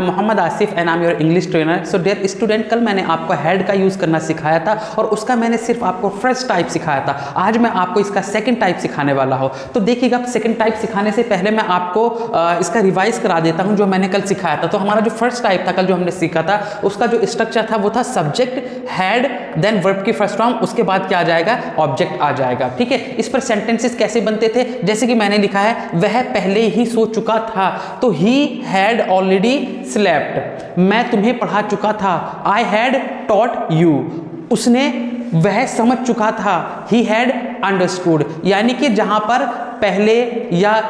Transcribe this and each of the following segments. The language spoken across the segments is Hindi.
M Mohammad Asif and I am your English trainer. So dear student, कल मैंने आपको हैड का यूज़ करना सिखाया था और उसका मैंने सिर्फ आपको फर्स्ट टाइप सिखाया था। आज मैं आपको इसका सेकंड टाइप सिखाने वाला हूँ। तो देखिएगा, सेकंड टाइप सिखाने से पहले मैं आपको इसका रिवाइज करा देता हूँ जो मैंने कल सिखाया था। तो हमारा जो फर्स्ट टाइप था कल जो हमने सीखा था, उसका जो स्ट्रक्चर था वो था सब्जेक्ट, हैड, देन वर्ब की फर्स्ट फॉर्म, उसके बाद क्या आ जाएगा, ऑब्जेक्ट आ जाएगा। ठीक है, इस पर सेंटेंसेस कैसे बनते थे, जैसे कि मैंने लिखा है वह पहले ही सो चुका था, तो ही हैड ऑलरेडी स्लेप्ट। मैं तुम्हें पढ़ा चुका था, आई हैड टॉट यू। उसने, वह समझ चुका था, ही हैड अंडरस्टूड। यानी कि जहां पर पहले या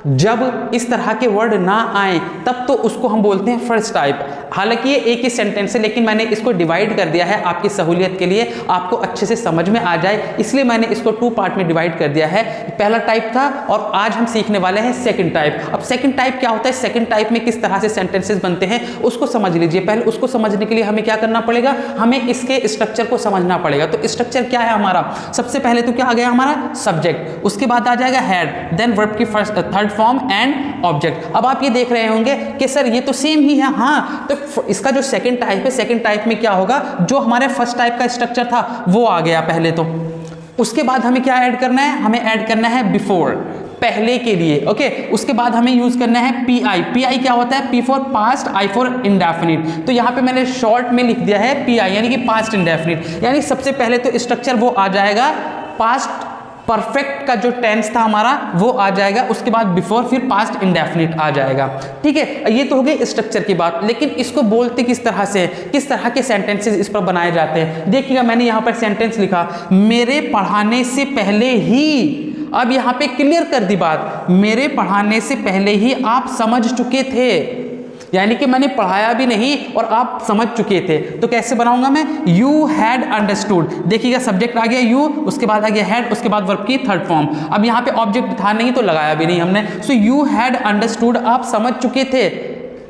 जब इस तरह के वर्ड ना आए तब तो उसको हम बोलते हैं फर्स्ट टाइप। हालांकि ये एक ही सेंटेंस है, लेकिन मैंने इसको डिवाइड कर दिया है आपकी सहूलियत के लिए, आपको अच्छे से समझ में आ जाए, इसलिए मैंने इसको 2 पार्ट में डिवाइड कर दिया है। पहला टाइप था और आज हम सीखने वाले हैं सेकंड टाइप। अब सेकंड टाइप क्या होता है, सेकंड टाइप में किस तरह से सेंटेंसेस बनते हैं उसको समझ लीजिए। पहले उसको समझने के लिए हमें क्या करना पड़ेगा, हमें इसके स्ट्रक्चर को समझना पड़ेगा। तो स्ट्रक्चर क्या है हमारा, सबसे पहले तो क्या आ गया हमारा सब्जेक्ट, उसके बाद आ जाएगा हैड, देन वर्ब की थर्ड फॉर्म एंड ऑब्जेक्ट। अब आप ये देख रहे होंगे कि सर ये तो सेम ही है। हाँ, तो इसका जो सेकंड टाइप है, सेकंड टाइप में क्या होगा, जो हमारे फर्स्ट टाइप का स्ट्रक्चर था वो आ गया पहले। तो उसके बाद हमें क्या ऐड करना है, हमें ऐड करना है बिफोर, पहले के लिए। ओके, उसके बाद हमें यूज करना है पी आई। पी आई क्या होता है, P for past, I for indefinite. तो यहां पे मैंने शॉर्ट में लिख दिया है पी आई, यानी कि पास्ट इंडेफिनिट। यानी सबसे पहले तो स्ट्रक्चर वो आ जाएगा, पास्ट परफेक्ट का जो टेंस था हमारा वो आ जाएगा, उसके बाद बिफोर, फिर पास्ट इंडेफिनिट आ जाएगा। ठीक है, ये तो हो गई स्ट्रक्चर की बात। लेकिन इसको बोलते किस तरह से, किस तरह के सेंटेंसेस इस पर बनाए जाते हैं। देखिएगा, मैंने यहाँ पर सेंटेंस लिखा, मेरे पढ़ाने से पहले ही। अब यहाँ पे क्लियर कर दी बात, मेरे पढ़ाने से पहले ही आप समझ चुके थे, यानी कि मैंने पढ़ाया भी नहीं और आप समझ चुके थे। तो कैसे बनाऊंगा मैं, यू हैड अंडरस्टूड। देखिएगा, सब्जेक्ट आ गया यू, उसके बाद आ गया हैड, उसके बाद वर्ब की थर्ड फॉर्म। अब यहाँ पे ऑब्जेक्ट था नहीं तो लगाया भी नहीं हमने। सो यू हैड अंडरस्टूड, आप समझ चुके थे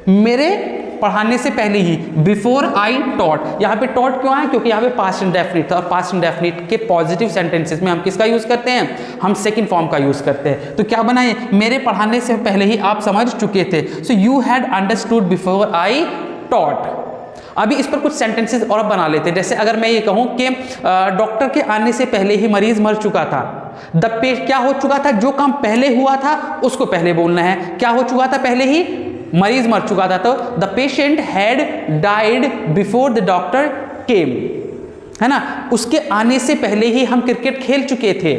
मेरे पढ़ाने से पहले ही, बिफोर आई टॉट। यहाँ पे टॉट क्यों आया, क्योंकि यहाँ पे पास्ट इंडेफिनिट था और पास्ट इंडेफिनिट के पॉजिटिव सेंटेंसेस में हम किसका यूज करते हैं, हम सेकंड फॉर्म का यूज करते हैं। तो क्या बनाए, मेरे पढ़ाने से पहले ही आप समझ चुके थे। So you had understood before I taught. अभी इस पर कुछ सेंटेंसेस और बना लेते हैं। जैसे अगर मैं ये कहूं कि डॉक्टर के आने से पहले ही मरीज मर चुका था, क्या हो चुका था, जो काम पहले हुआ था उसको पहले बोलना है। क्या हो चुका था, पहले ही मरीज मर चुका था, तो the patient had died before the doctor केम, है ना। उसके आने से पहले ही हम क्रिकेट खेल चुके थे।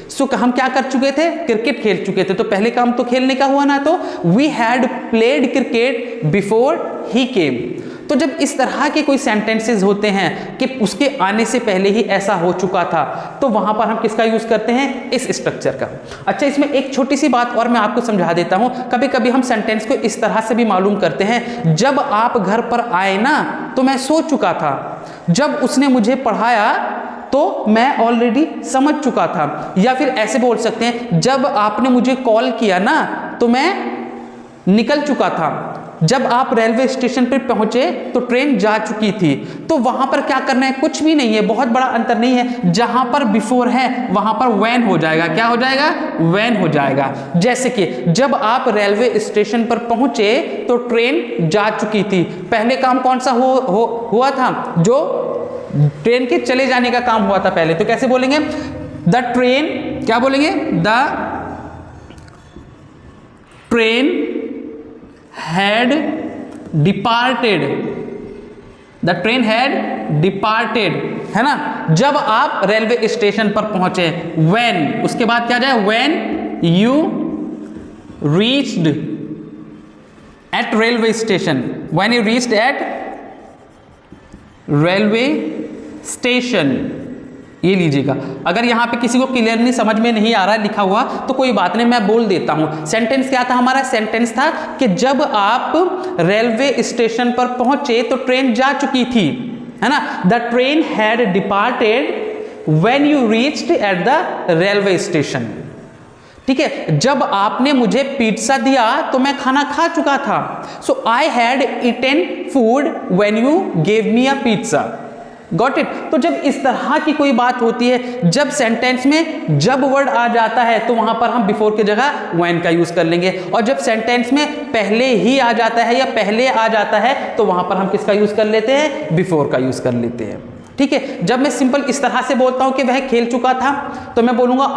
सो हम क्या कर चुके थे, क्रिकेट खेल चुके थे। तो पहले काम तो खेलने का हुआ ना, तो we had played cricket before he came. तो जब इस तरह के कोई सेंटेंसेस होते हैं कि उसके आने से पहले ही ऐसा हो चुका था, तो वहां पर हम किसका यूज करते हैं, इस स्ट्रक्चर का। अच्छा, इसमें एक छोटी सी बात और मैं आपको समझा देता हूं। कभी कभी हम सेंटेंस को इस तरह से भी मालूम करते हैं, जब आप घर पर आए ना तो मैं सो चुका था, जब उसने मुझे पढ़ाया तो मैं ऑलरेडी समझ चुका था। या फिर ऐसे बोल सकते हैं, जब आपने मुझे कॉल किया ना तो मैं निकल चुका था, जब आप रेलवे स्टेशन पर पहुंचे तो ट्रेन जा चुकी थी। तो वहां पर क्या करना है, कुछ भी नहीं है, बहुत बड़ा अंतर नहीं है। जहां पर बिफोर है वहां पर व्हेन हो जाएगा। क्या हो जाएगा, व्हेन हो जाएगा। जैसे कि जब आप रेलवे स्टेशन पर पहुंचे तो ट्रेन जा चुकी थी, पहले काम कौन सा हुआ था, जो ट्रेन के चले जाने का काम हुआ था पहले। तो कैसे बोलेंगे, द ट्रेन, क्या बोलेंगे, the train had departed, the train had departed, है ना। जब आप रेलवे स्टेशन पर पहुंचे, when, उसके बाद क्या जाए, when you reached at railway station, when you reached at railway station। ये लीजिएगा, अगर यहाँ पे किसी को क्लियरली समझ में नहीं आ रहा है लिखा हुआ तो कोई बात नहीं, मैं बोल देता हूँ। सेंटेंस क्या था हमारा, सेंटेंस था कि जब आप रेलवे स्टेशन पर पहुंचे तो ट्रेन जा चुकी थी, है ना। The train had departed when you reached at the railway station. ठीक है, जब आपने मुझे पिज्जा दिया तो मैं खाना खा चुका था। So I had eaten food when you gave me a pizza. Got it. तो जब इस तरह की कोई बात होती है, जब सेंटेंस में जब वर्ड आ जाता है तो वहां पर हम बिफोर की जगह व्हेन का यूज कर लेंगे, और जब सेंटेंस में पहले ही आ जाता है या पहले आ जाता है तो वहां पर हम किसका यूज कर लेते हैं, बिफोर का यूज कर लेते हैं। ठीक है, जब मैं सिंपल इस तरह से बोलता हूं कि वह खेल चुका था तो मैं बोलूंगा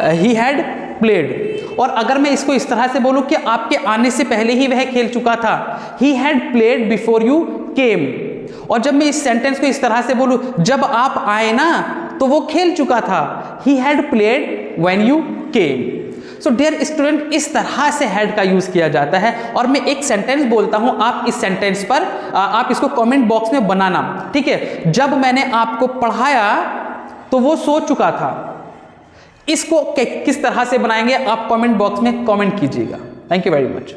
ही हैड प्लेड। और अगर मैं इसको इस तरह से बोलूं कि आपके आने से पहले ही वह खेल चुका था, he had played before you came. और जब मैं इस सेंटेंस को इस तरह से बोलूं, जब आप आए ना तो वो खेल चुका था, he had played when you came. So dear student, इस तरह से हैड का यूज किया जाता है। और मैं एक सेंटेंस बोलता हूं, आप इस सेंटेंस पर आप इसको कमेंट बॉक्स में बनाना। ठीक है, जब मैंने आपको पढ़ाया तो वो सो चुका था। इसको किस तरह से बनाएंगे आप कमेंट बॉक्स में कमेंट कीजिएगा। Thank you very much.